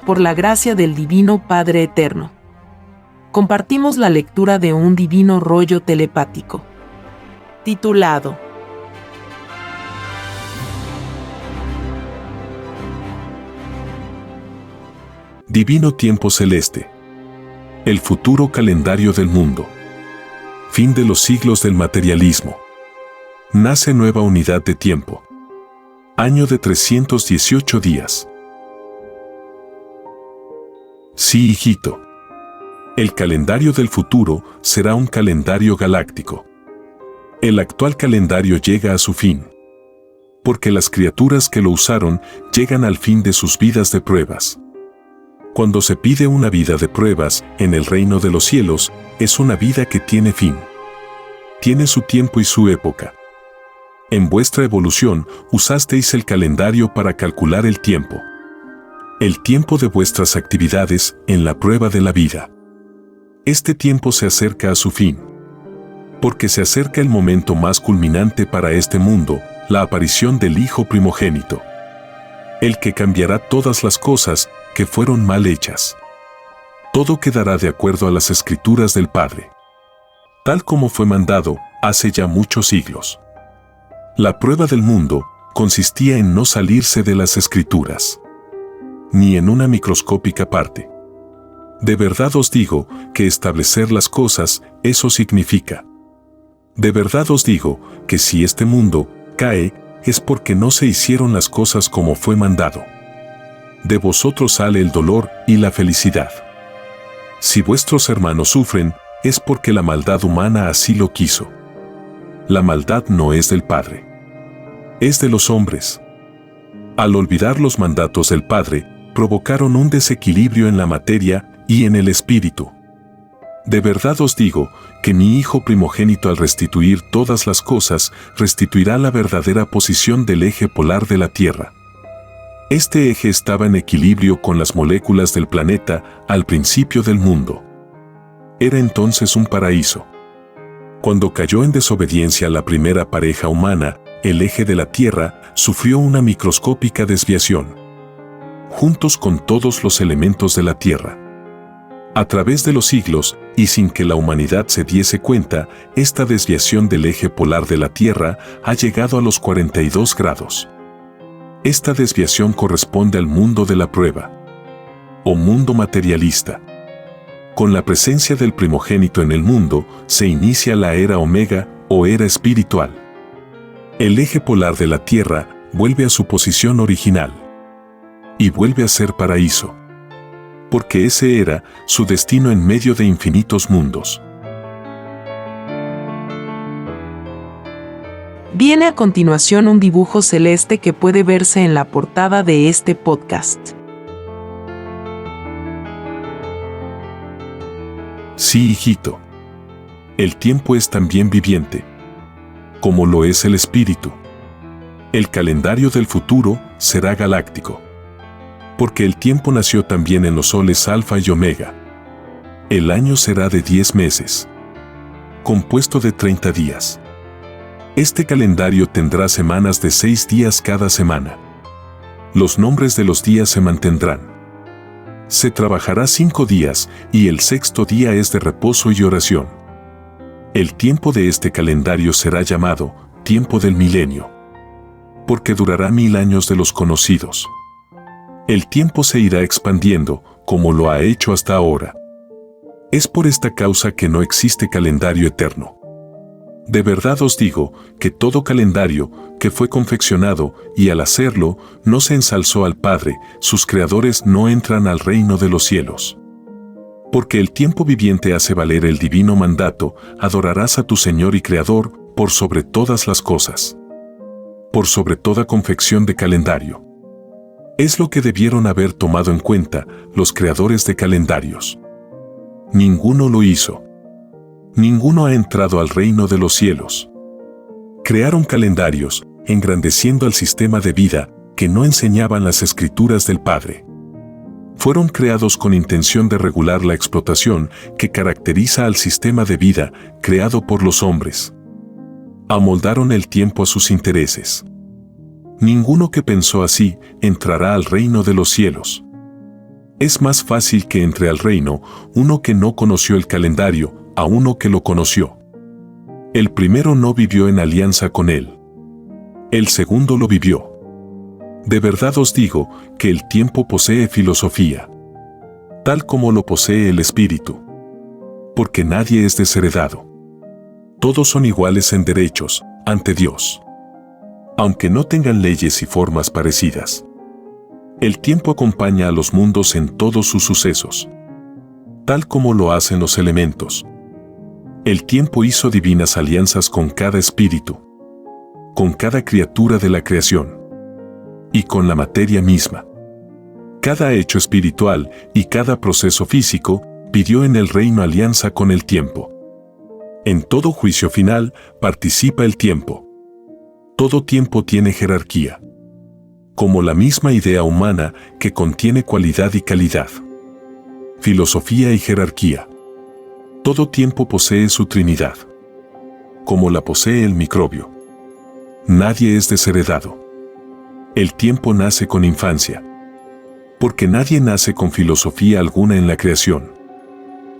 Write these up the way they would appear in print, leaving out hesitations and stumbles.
por la gracia del Divino Padre Eterno. Compartimos la lectura de un divino rollo telepático, titulado Divino Tiempo Celeste. El futuro calendario del mundo. Fin de los siglos del materialismo. Nace nueva unidad de tiempo. Año de 318 días. Sí, hijito. El calendario del futuro será un calendario galáctico. El actual calendario llega a su fin, porque las criaturas que lo usaron llegan al fin de sus vidas de pruebas. Cuando se pide una vida de pruebas en el reino de los cielos, es una vida que tiene fin. Tiene su tiempo y su época. En vuestra evolución usasteis el calendario para calcular el tiempo de vuestras actividades en la prueba de la vida. Este tiempo se acerca a su fin, porque se acerca el momento más culminante para este mundo, la aparición del Hijo primogénito, el que cambiará todas las cosas que fueron mal hechas. Todo quedará de acuerdo a las Escrituras del Padre, tal como fue mandado hace ya muchos siglos. La prueba del mundo consistía en no salirse de las Escrituras, ni en una microscópica parte. De verdad os digo que establecer las cosas, eso significa. De verdad os digo que si este mundo cae, es porque no se hicieron las cosas como fue mandado. De vosotros sale el dolor y la felicidad. Si vuestros hermanos sufren, es porque la maldad humana así lo quiso. La maldad no es del Padre, es de los hombres. Al olvidar los mandatos del Padre, provocaron un desequilibrio en la materia y en el espíritu. De verdad os digo que mi Hijo primogénito, al restituir todas las cosas, restituirá la verdadera posición del eje polar de la Tierra. Este eje estaba en equilibrio con las moléculas del planeta al principio del mundo. Era entonces un paraíso. Cuando cayó en desobediencia la primera pareja humana, el eje de la Tierra sufrió una microscópica desviación, juntos con todos los elementos de la Tierra. A través de los siglos, y sin que la humanidad se diese cuenta, esta desviación del eje polar de la Tierra ha llegado a los 42 grados. Esta desviación corresponde al mundo de la prueba, o mundo materialista. Con la presencia del primogénito en el mundo, se inicia la era Omega, o era espiritual. El eje polar de la Tierra vuelve a su posición original, y vuelve a ser paraíso, porque ese era su destino en medio de infinitos mundos. Viene a continuación un dibujo celeste que puede verse en la portada de este podcast. Sí, hijito. El tiempo es también viviente, como lo es el espíritu. El calendario del futuro será galáctico, porque el tiempo nació también en los soles Alfa y Omega. El año será de 10 meses, compuesto de 30 días. Este calendario tendrá semanas de 6 días cada semana. Los nombres de los días se mantendrán. Se trabajará 5 días y el sexto día es de reposo y oración. El tiempo de este calendario será llamado tiempo del milenio, porque durará 1000 años de los conocidos. El tiempo se irá expandiendo, como lo ha hecho hasta ahora. Es por esta causa que no existe calendario eterno. De verdad os digo que todo calendario que fue confeccionado y al hacerlo no se ensalzó al Padre, sus creadores no entran al reino de los cielos. Porque el tiempo viviente hace valer el divino mandato, adorarás a tu Señor y Creador por sobre todas las cosas, por sobre toda confección de calendario. Es lo que debieron haber tomado en cuenta los creadores de calendarios. Ninguno lo hizo. Ninguno ha entrado al reino de los cielos. Crearon calendarios, engrandeciendo al sistema de vida que no enseñaban las Escrituras del Padre. Fueron creados con intención de regular la explotación que caracteriza al sistema de vida creado por los hombres. Amoldaron el tiempo a sus intereses. Ninguno que pensó así entrará al reino de los cielos. Es más fácil que entre al reino uno que no conoció el calendario a uno que lo conoció. El primero no vivió en alianza con él. El segundo lo vivió. De verdad os digo que el tiempo posee filosofía, tal como lo posee el espíritu. Porque nadie es desheredado. Todos son iguales en derechos ante Dios, aunque no tengan leyes y formas parecidas. El tiempo acompaña a los mundos en todos sus sucesos, tal como lo hacen los elementos. El tiempo hizo divinas alianzas con cada espíritu, con cada criatura de la creación y con la materia misma. Cada hecho espiritual y cada proceso físico pidió en el reino alianza con el tiempo. En todo juicio final participa el tiempo. Todo tiempo tiene jerarquía, como la misma idea humana que contiene cualidad y calidad, filosofía y jerarquía. Todo tiempo posee su trinidad, como la posee el microbio. Nadie es desheredado. El tiempo nace con infancia, porque nadie nace con filosofía alguna en la creación.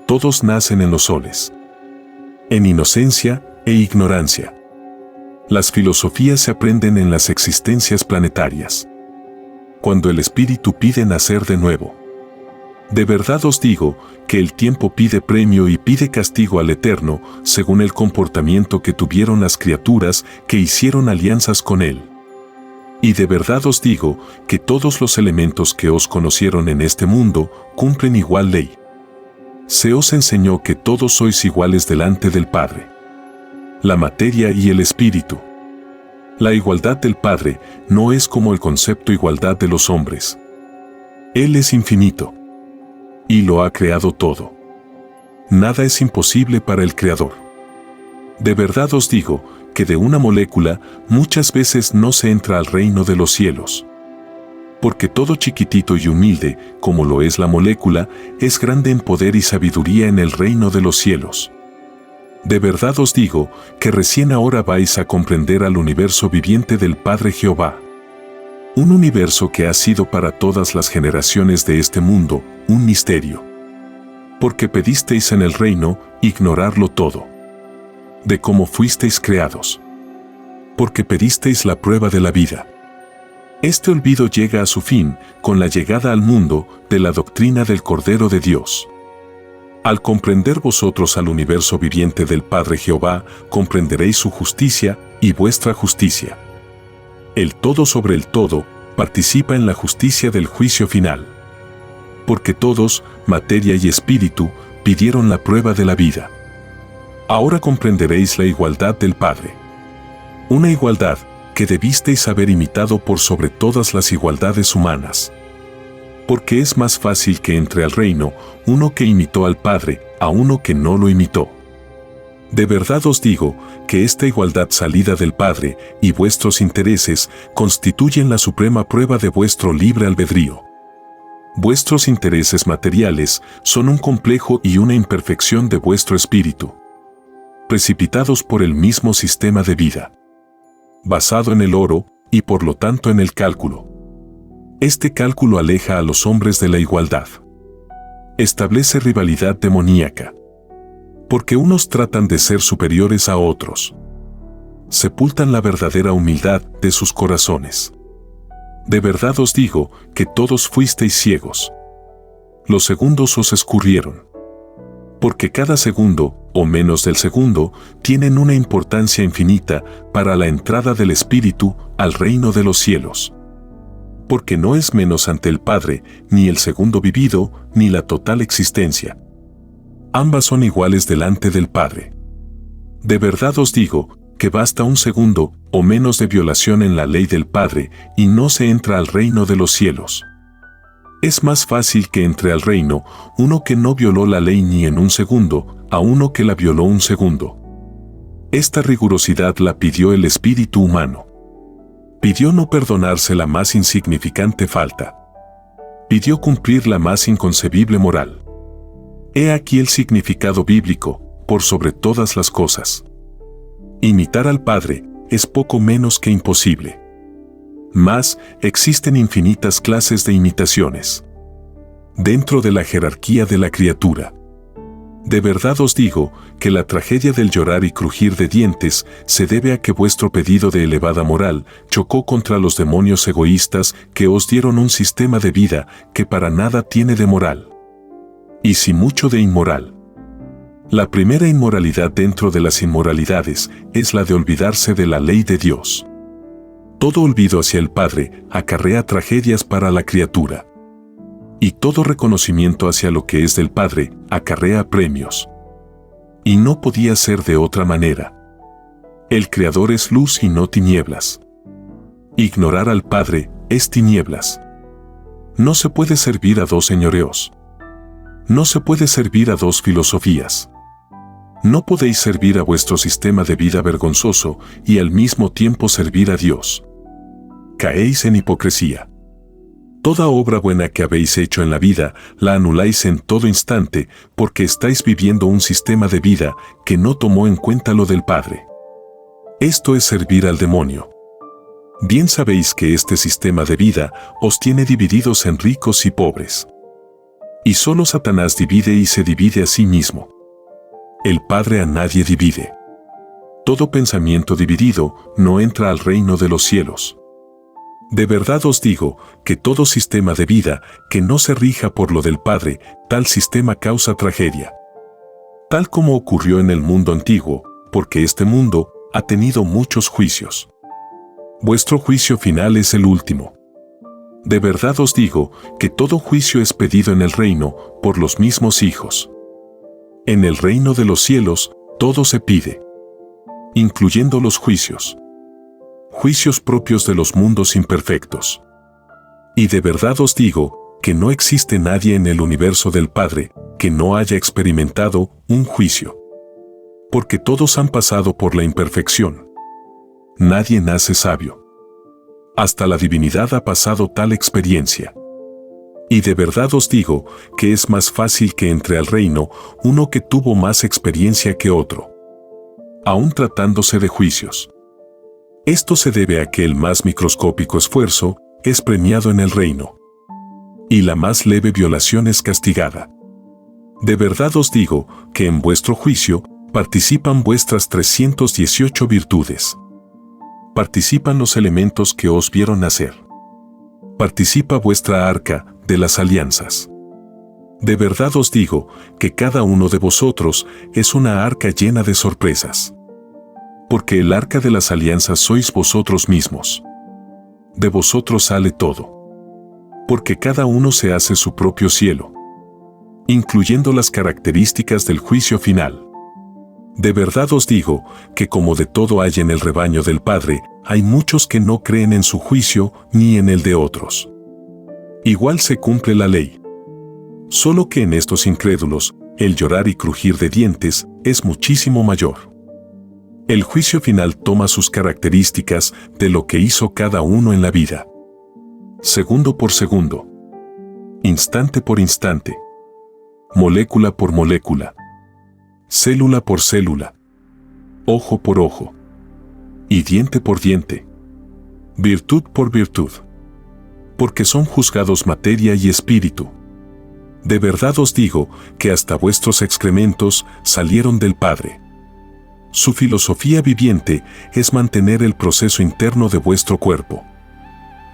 Todos nacen en los soles, en inocencia e ignorancia. Las filosofías se aprenden en las existencias planetarias, cuando el espíritu pide nacer de nuevo. De verdad os digo que el tiempo pide premio y pide castigo al Eterno según el comportamiento que tuvieron las criaturas que hicieron alianzas con él. Y de verdad os digo que todos los elementos que os conocieron en este mundo cumplen igual ley. Se os enseñó que todos sois iguales delante del Padre, la materia y el espíritu. La igualdad del Padre no es como el concepto igualdad de los hombres. Él es infinito y lo ha creado todo. Nada es imposible para el Creador. De verdad os digo que de una molécula muchas veces no se entra al reino de los cielos. Porque todo chiquitito y humilde, como lo es la molécula, es grande en poder y sabiduría en el reino de los cielos. De verdad os digo que recién ahora vais a comprender al universo viviente del Padre Jehová. Un universo que ha sido para todas las generaciones de este mundo un misterio. Porque pedisteis en el reino ignorarlo todo, de cómo fuisteis creados. Porque pedisteis la prueba de la vida. Este olvido llega a su fin con la llegada al mundo de la doctrina del Cordero de Dios. Al comprender vosotros al universo viviente del Padre Jehová, comprenderéis su justicia y vuestra justicia. El todo sobre el todo participa en la justicia del juicio final. Porque todos, materia y espíritu, pidieron la prueba de la vida. Ahora comprenderéis la igualdad del Padre. Una igualdad que debisteis haber imitado por sobre todas las igualdades humanas. Porque es más fácil que entre al reino uno que imitó al Padre a uno que no lo imitó. De verdad os digo que esta igualdad salida del Padre y vuestros intereses constituyen la suprema prueba de vuestro libre albedrío. Vuestros intereses materiales son un complejo y una imperfección de vuestro espíritu, precipitados por el mismo sistema de vida, basado en el oro y por lo tanto en el cálculo. Este cálculo aleja a los hombres de la igualdad. Establece rivalidad demoníaca. Porque unos tratan de ser superiores a otros. Sepultan la verdadera humildad de sus corazones. De verdad os digo que todos fuisteis ciegos. Los segundos os escurrieron. Porque cada segundo, o menos del segundo, tienen una importancia infinita para la entrada del Espíritu al reino de los cielos. Porque no es menos ante el Padre, ni el segundo vivido, ni la total existencia. Ambas son iguales delante del Padre. De verdad os digo que basta un segundo o menos de violación en la ley del Padre y no se entra al reino de los cielos. Es más fácil que entre al reino uno que no violó la ley ni en un segundo, a uno que la violó un segundo. Esta rigurosidad la pidió el espíritu humano. Pidió no perdonarse la más insignificante falta. Pidió cumplir la más inconcebible moral. He aquí el significado bíblico, por sobre todas las cosas. Imitar al Padre es poco menos que imposible. Mas existen infinitas clases de imitaciones. dentro de la jerarquía de la criatura. De verdad os digo que la tragedia del llorar y crujir de dientes se debe a que vuestro pedido de elevada moral chocó contra los demonios egoístas que os dieron un sistema de vida que para nada tiene de moral. Y sí mucho de inmoral. La primera inmoralidad dentro de las inmoralidades es la de olvidarse de la ley de Dios. Todo olvido hacia el Padre acarrea tragedias para la criatura. Y todo reconocimiento hacia lo que es del Padre acarrea premios. Y no podía ser de otra manera. El Creador es luz y no tinieblas. Ignorar al Padre es tinieblas. No se puede servir a dos señoreos. No se puede servir a dos filosofías. No podéis servir a vuestro sistema de vida vergonzoso y al mismo tiempo servir a Dios. Caéis en hipocresía. Toda obra buena que habéis hecho en la vida la anuláis en todo instante porque estáis viviendo un sistema de vida que no tomó en cuenta lo del Padre. Esto es servir al demonio. Bien sabéis que este sistema de vida os tiene divididos en ricos y pobres. Y solo Satanás divide y se divide a sí mismo. El Padre a nadie divide. Todo pensamiento dividido no entra al reino de los cielos. De verdad os digo que todo sistema de vida que no se rija por lo del Padre, tal sistema causa tragedia. Tal como ocurrió en el mundo antiguo, porque este mundo ha tenido muchos juicios. Vuestro juicio final es el último. De verdad os digo que todo juicio es pedido en el reino por los mismos hijos. En el reino de los cielos todo se pide, incluyendo los juicios. Juicios propios de los mundos imperfectos. Y de verdad os digo que no existe nadie en el universo del Padre que no haya experimentado un juicio. Porque todos han pasado por la imperfección. Nadie nace sabio. Hasta la divinidad ha pasado tal experiencia. Y de verdad os digo que es más fácil que entre al reino uno que tuvo más experiencia que otro. Aún tratándose de juicios. Esto se debe a que el más microscópico esfuerzo es premiado en el reino. Y la más leve violación es castigada. De verdad os digo que en vuestro juicio participan vuestras 318 virtudes. Participan los elementos que os vieron nacer. Participa vuestra arca de las alianzas. De verdad os digo que cada uno de vosotros es una arca llena de sorpresas. Porque el arca de las alianzas sois vosotros mismos. De vosotros sale todo. Porque cada uno se hace su propio cielo, incluyendo las características del juicio final. De verdad os digo que como de todo hay en el rebaño del Padre, hay muchos que no creen en su juicio ni en el de otros. Igual se cumple la ley. Solo que en estos incrédulos, el llorar y crujir de dientes es muchísimo mayor. El juicio final toma sus características de lo que hizo cada uno en la vida. Segundo por segundo. Instante por instante. Molécula por molécula. Célula por célula. Ojo por ojo. Y diente por diente. Virtud por virtud. Porque son juzgados materia y espíritu. De verdad os digo que hasta vuestros excrementos salieron del Padre. Su filosofía viviente es mantener el proceso interno de vuestro cuerpo.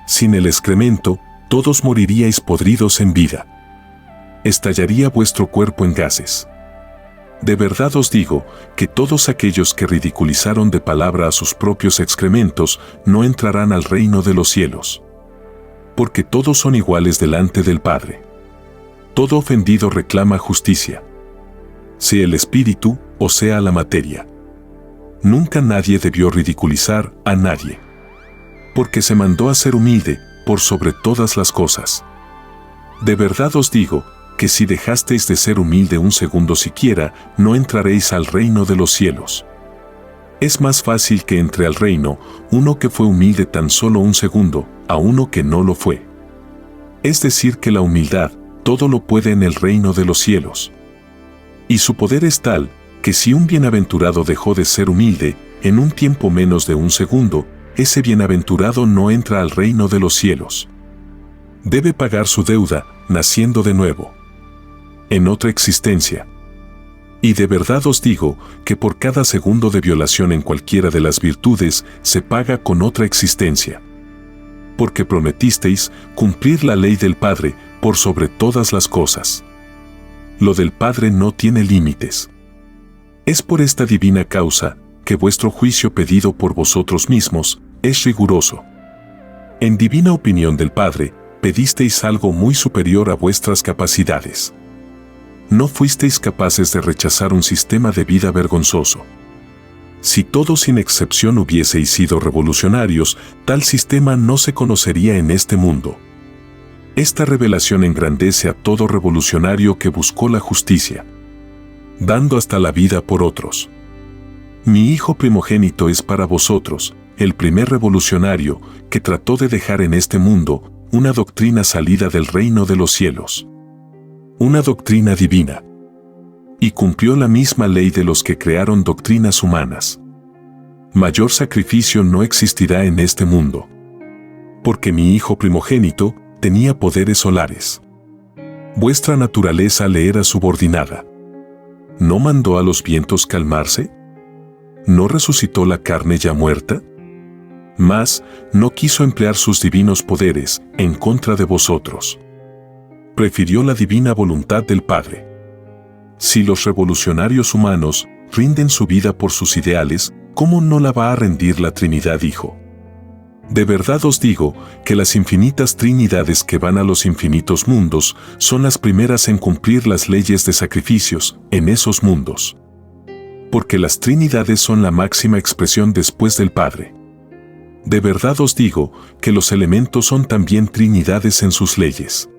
Sin el excremento, todos moriríais podridos en vida. Estallaría vuestro cuerpo en gases. De verdad os digo que todos aquellos que ridiculizaron de palabra a sus propios excrementos no entrarán al reino de los cielos. Porque todos son iguales delante del Padre. Todo ofendido reclama justicia. Sea el espíritu o sea la materia. Nunca nadie debió ridiculizar a nadie. Porque se mandó a ser humilde por sobre todas las cosas. De verdad os digo que si dejasteis de ser humilde un segundo siquiera, no entraréis al reino de los cielos. Es más fácil que entre al reino uno que fue humilde tan solo un segundo, a uno que no lo fue. Es decir que la humildad todo lo puede en el reino de los cielos. Y su poder es tal, que si un bienaventurado dejó de ser humilde, en un tiempo menos de un segundo, ese bienaventurado no entra al reino de los cielos. Debe pagar su deuda naciendo de nuevo, en otra existencia. Y de verdad os digo que por cada segundo de violación en cualquiera de las virtudes se paga con otra existencia. Porque prometisteis cumplir la ley del Padre por sobre todas las cosas. Lo del Padre no tiene límites. Es por esta divina causa que vuestro juicio pedido por vosotros mismos es riguroso. En divina opinión del Padre, pedisteis algo muy superior a vuestras capacidades. No fuisteis capaces de rechazar un sistema de vida vergonzoso. Si todos sin excepción hubieseis sido revolucionarios, tal sistema no se conocería en este mundo. Esta revelación engrandece a todo revolucionario que buscó la justicia, dando hasta la vida por otros. Mi hijo primogénito es para vosotros, el primer revolucionario que trató de dejar en este mundo una doctrina salida del reino de los cielos. Una doctrina divina. Y cumplió la misma ley de los que crearon doctrinas humanas. Mayor sacrificio no existirá en este mundo. Porque mi hijo primogénito tenía poderes solares. Vuestra naturaleza le era subordinada. ¿No mandó a los vientos calmarse? ¿No resucitó la carne ya muerta? Mas no quiso emplear sus divinos poderes en contra de vosotros. Prefirió la divina voluntad del Padre. Si los revolucionarios humanos rinden su vida por sus ideales, ¿cómo no la va a rendir la Trinidad Hijo? De verdad os digo que las infinitas trinidades que van a los infinitos mundos son las primeras en cumplir las leyes de sacrificios en esos mundos. Porque las trinidades son la máxima expresión después del Padre. De verdad os digo que los elementos son también trinidades en sus leyes.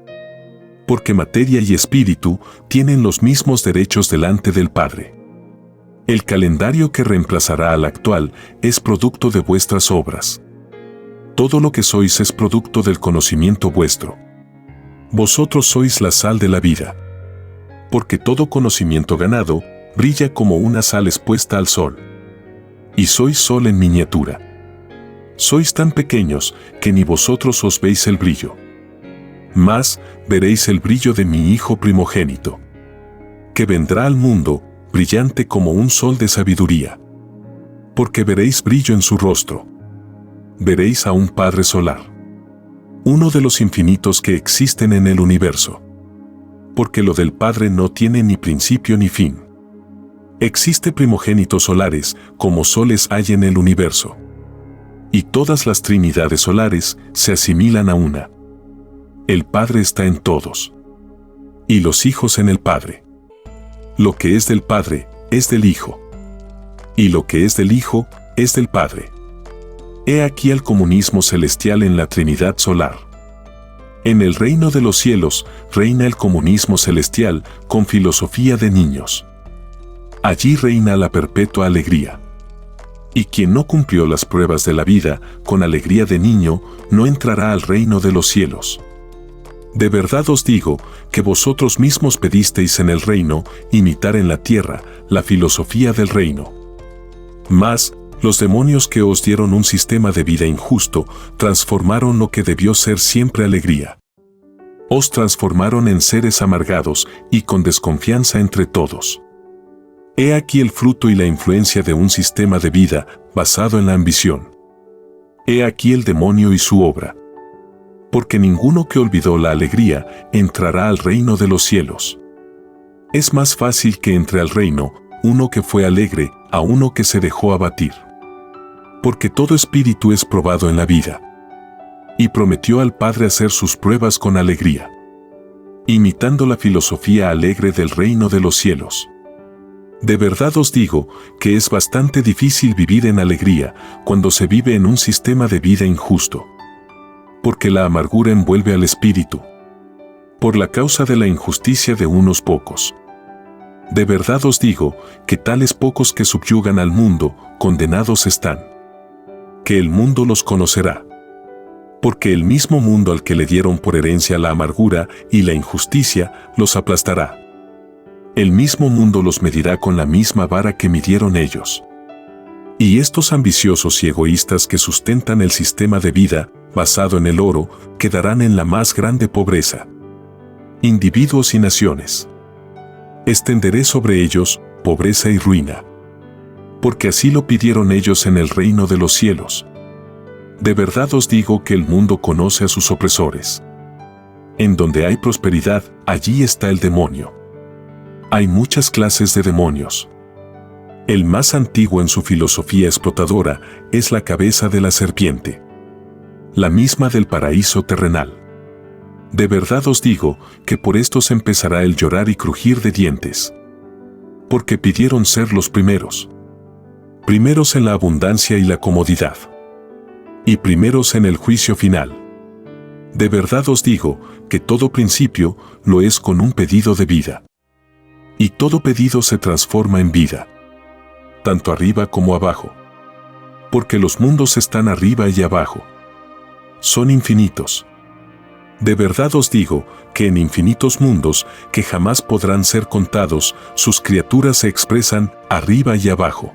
Porque materia y espíritu tienen los mismos derechos delante del Padre. El calendario que reemplazará al actual es producto de vuestras obras. Todo lo que sois es producto del conocimiento vuestro. Vosotros sois la sal de la vida. Porque todo conocimiento ganado brilla como una sal expuesta al sol. Y sois sol en miniatura. Sois tan pequeños que ni vosotros os veis el brillo. Mas veréis el brillo de mi Hijo primogénito, que vendrá al mundo brillante como un sol de sabiduría. Porque veréis brillo en su rostro. Veréis a un Padre solar, uno de los infinitos que existen en el universo. Porque lo del Padre no tiene ni principio ni fin. Existe primogénitos solares como soles hay en el universo. Y todas las trinidades solares se asimilan a una. El Padre está en todos. Y los hijos en el Padre. Lo que es del Padre es del Hijo. Y lo que es del Hijo es del Padre. He aquí el comunismo celestial en la Trinidad solar. En el reino de los cielos reina el comunismo celestial con filosofía de niños. Allí reina la perpetua alegría. Y quien no cumplió las pruebas de la vida con alegría de niño no entrará al reino de los cielos. De verdad os digo que vosotros mismos pedisteis en el reino imitar en la tierra la filosofía del reino. Mas los demonios que os dieron un sistema de vida injusto transformaron lo que debió ser siempre alegría. Os transformaron en seres amargados y con desconfianza entre todos. He aquí el fruto y la influencia de un sistema de vida basado en la ambición. He aquí el demonio y su obra. Porque ninguno que olvidó la alegría entrará al reino de los cielos. Es más fácil que entre al reino uno que fue alegre a uno que se dejó abatir. Porque todo espíritu es probado en la vida. Y prometió al Padre hacer sus pruebas con alegría, imitando la filosofía alegre del reino de los cielos. De verdad os digo que es bastante difícil vivir en alegría cuando se vive en un sistema de vida injusto. Porque la amargura envuelve al espíritu, por la causa de la injusticia de unos pocos. De verdad os digo que tales pocos que subyugan al mundo, condenados están. Que el mundo los conocerá. Porque el mismo mundo al que le dieron por herencia la amargura y la injusticia, los aplastará. El mismo mundo los medirá con la misma vara que midieron ellos. Y estos ambiciosos y egoístas que sustentan el sistema de vida, basado en el oro, quedarán en la más grande pobreza. individuos y naciones. Extenderé sobre ellos pobreza y ruina. Porque así lo pidieron ellos en el reino de los cielos. De verdad os digo que el mundo conoce a sus opresores. En donde hay prosperidad, allí está el demonio. Hay muchas clases de demonios. El más antiguo en su filosofía explotadora es la cabeza de la serpiente, la misma del paraíso terrenal. De verdad os digo que por estos empezará el llorar y crujir de dientes. Porque pidieron ser los primeros. Primeros en la abundancia y la comodidad. Y primeros en el juicio final. De verdad os digo que todo principio lo es con un pedido de vida. Y todo pedido se transforma en vida. Tanto arriba como abajo. Porque los mundos están arriba y abajo. Son infinitos. De verdad os digo que en infinitos mundos que jamás podrán ser contados, sus criaturas se expresan arriba y abajo.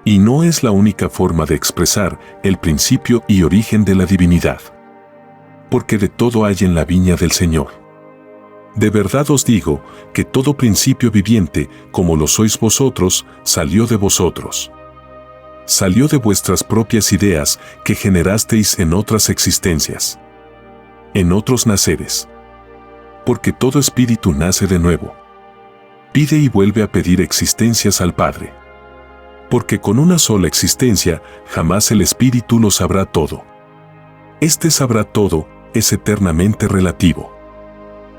Y no es la única forma de expresar el principio y origen de la divinidad. Porque de todo hay en la viña del Señor. De verdad os digo que todo principio viviente, como lo sois vosotros, salió de vosotros. Salió de vuestras propias ideas que generasteis en otras existencias. En otros naceres. Porque todo espíritu nace de nuevo. Pide y vuelve a pedir existencias al Padre. Porque con una sola existencia jamás el espíritu lo sabrá todo. Este sabrá todo es eternamente relativo.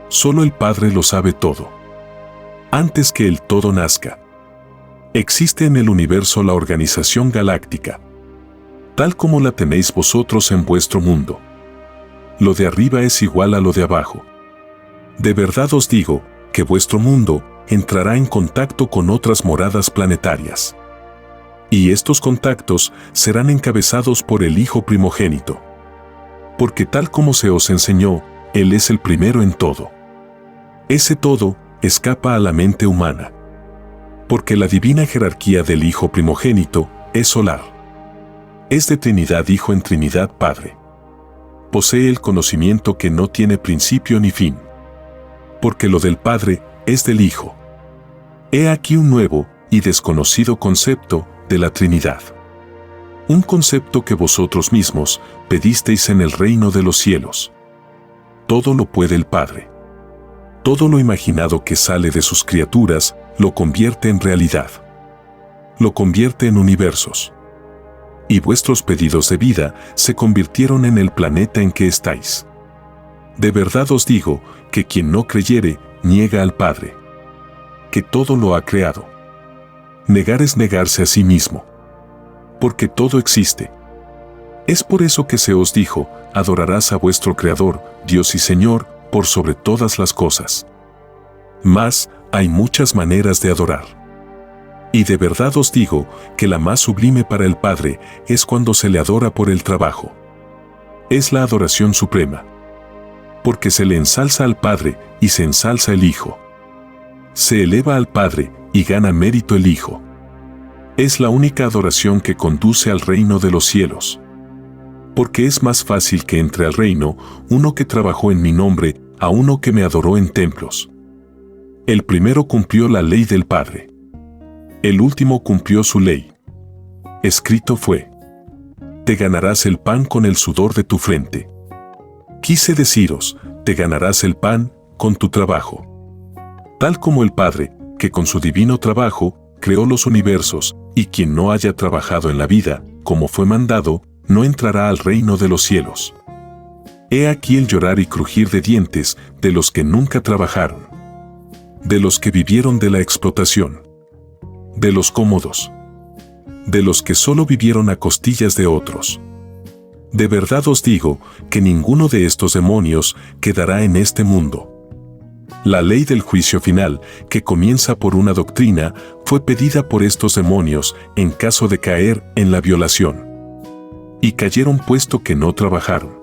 Solo el Padre lo sabe todo. Antes que el todo nazca. Existe en el universo la organización galáctica. Tal como la tenéis vosotros en vuestro mundo. Lo de arriba es igual a lo de abajo. De verdad os digo que vuestro mundo entrará en contacto con otras moradas planetarias. Y estos contactos serán encabezados por el Hijo primogénito. Porque tal como se os enseñó, Él es el primero en todo. Ese todo escapa a la mente humana. Porque la divina jerarquía del Hijo primogénito es solar. Es de Trinidad Hijo en Trinidad Padre. Posee el conocimiento que no tiene principio ni fin. Porque lo del Padre es del Hijo. He aquí un nuevo y desconocido concepto de la Trinidad. Un concepto que vosotros mismos pedisteis en el reino de los cielos. Todo lo puede el Padre. Todo lo imaginado que sale de sus criaturas lo convierte en realidad. Lo convierte en universos. Y vuestros pedidos de vida se convirtieron en el planeta en que estáis. De verdad os digo que quien no creyere, niega al Padre. Que todo lo ha creado. Negar es negarse a sí mismo. Porque todo existe. Es por eso que se os dijo, adorarás a vuestro Creador, Dios y Señor, por sobre todas las cosas. Mas, hay muchas maneras de adorar. Y de verdad os digo que la más sublime para el Padre es cuando se le adora por el trabajo. Es la adoración suprema. Porque se le ensalza al Padre y se ensalza el Hijo. Se eleva al Padre y gana mérito el Hijo. Es la única adoración que conduce al reino de los cielos. Porque es más fácil que entre al reino uno que trabajó en mi nombre a uno que me adoró en templos. El primero cumplió la ley del Padre. El último cumplió su ley. Escrito fue: te ganarás el pan con el sudor de tu frente. Quise deciros, te ganarás el pan con tu trabajo. Tal como el Padre, que con su divino trabajo creó los universos, y quien no haya trabajado en la vida, como fue mandado, no entrará al reino de los cielos. He aquí el llorar y crujir de dientes de los que nunca trabajaron. De los que vivieron de la explotación. De los cómodos. De los que solo vivieron a costillas de otros. De verdad os digo que ninguno de estos demonios quedará en este mundo. La ley del juicio final, que comienza por una doctrina, fue pedida por estos demonios en caso de caer en la violación. Y cayeron puesto que no trabajaron.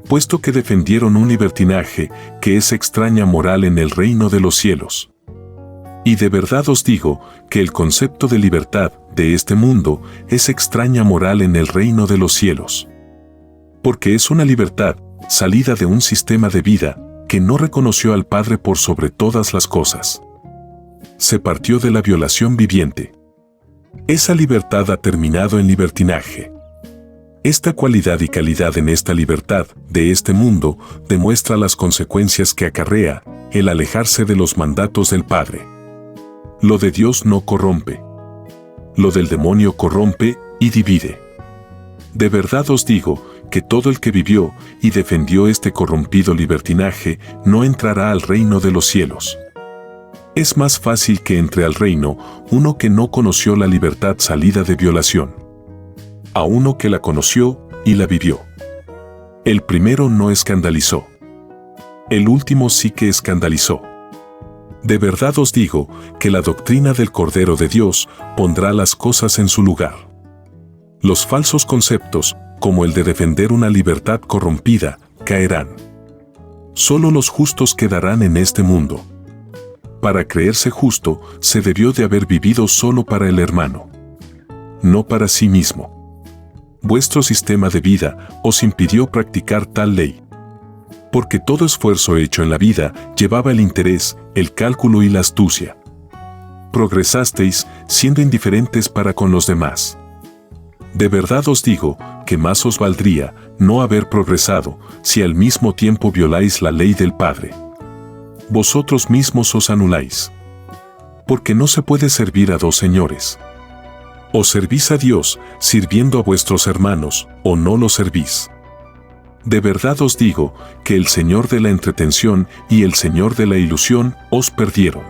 Puesto que defendieron un libertinaje que es extraña moral en el reino de los cielos. Y de verdad os digo que el concepto de libertad de este mundo es extraña moral en el reino de los cielos. Porque es una libertad salida de un sistema de vida que no reconoció al Padre por sobre todas las cosas. Se partió de la violación viviente. Esa libertad ha terminado en libertinaje. Esta cualidad y calidad en esta libertad de este mundo demuestra las consecuencias que acarrea el alejarse de los mandatos del Padre. Lo de Dios no corrompe. Lo del demonio corrompe y divide. De verdad os digo que todo el que vivió y defendió este corrompido libertinaje no entrará al reino de los cielos. Es más fácil que entre al reino uno que no conoció la libertad salida de violación, a uno que la conoció y la vivió. El primero no escandalizó. El último sí que escandalizó. De verdad os digo que la doctrina del Cordero de Dios pondrá las cosas en su lugar. Los falsos conceptos, como el de defender una libertad corrompida, caerán. Solo los justos quedarán en este mundo. Para creerse justo, se debió de haber vivido solo para el hermano, no para sí mismo. Vuestro sistema de vida os impidió practicar tal ley. Porque todo esfuerzo hecho en la vida llevaba el interés, el cálculo y la astucia. Progresasteis siendo indiferentes para con los demás. De verdad os digo que más os valdría no haber progresado si al mismo tiempo violáis la ley del Padre. Vosotros mismos os anuláis. Porque no se puede servir a dos señores. O servís a Dios sirviendo a vuestros hermanos, o no lo servís. De verdad os digo que el Señor de la entretención y el Señor de la ilusión os perdieron.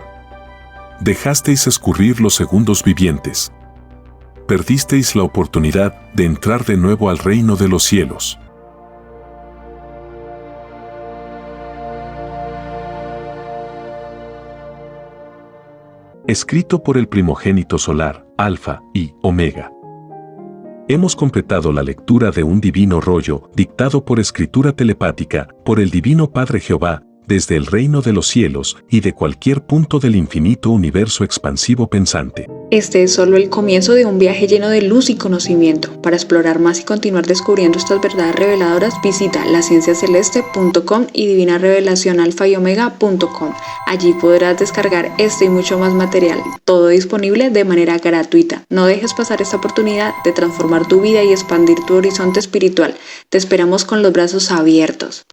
Dejasteis escurrir los segundos vivientes. Perdisteis la oportunidad de entrar de nuevo al reino de los cielos. Escrito por el primogénito solar, Alfa y Omega. Hemos completado la lectura de un divino rollo, dictado por escritura telepática, por el Divino Padre Jehová, desde el reino de los cielos y de cualquier punto del infinito universo expansivo pensante. Este es solo el comienzo de un viaje lleno de luz y conocimiento. Para explorar más y continuar descubriendo estas verdades reveladoras, visita lascienciaceleste.com y divinarevelacionalfayomega.com. Allí podrás descargar este y mucho más material, todo disponible de manera gratuita. No dejes pasar esta oportunidad de transformar tu vida y expandir tu horizonte espiritual. Te esperamos con los brazos abiertos.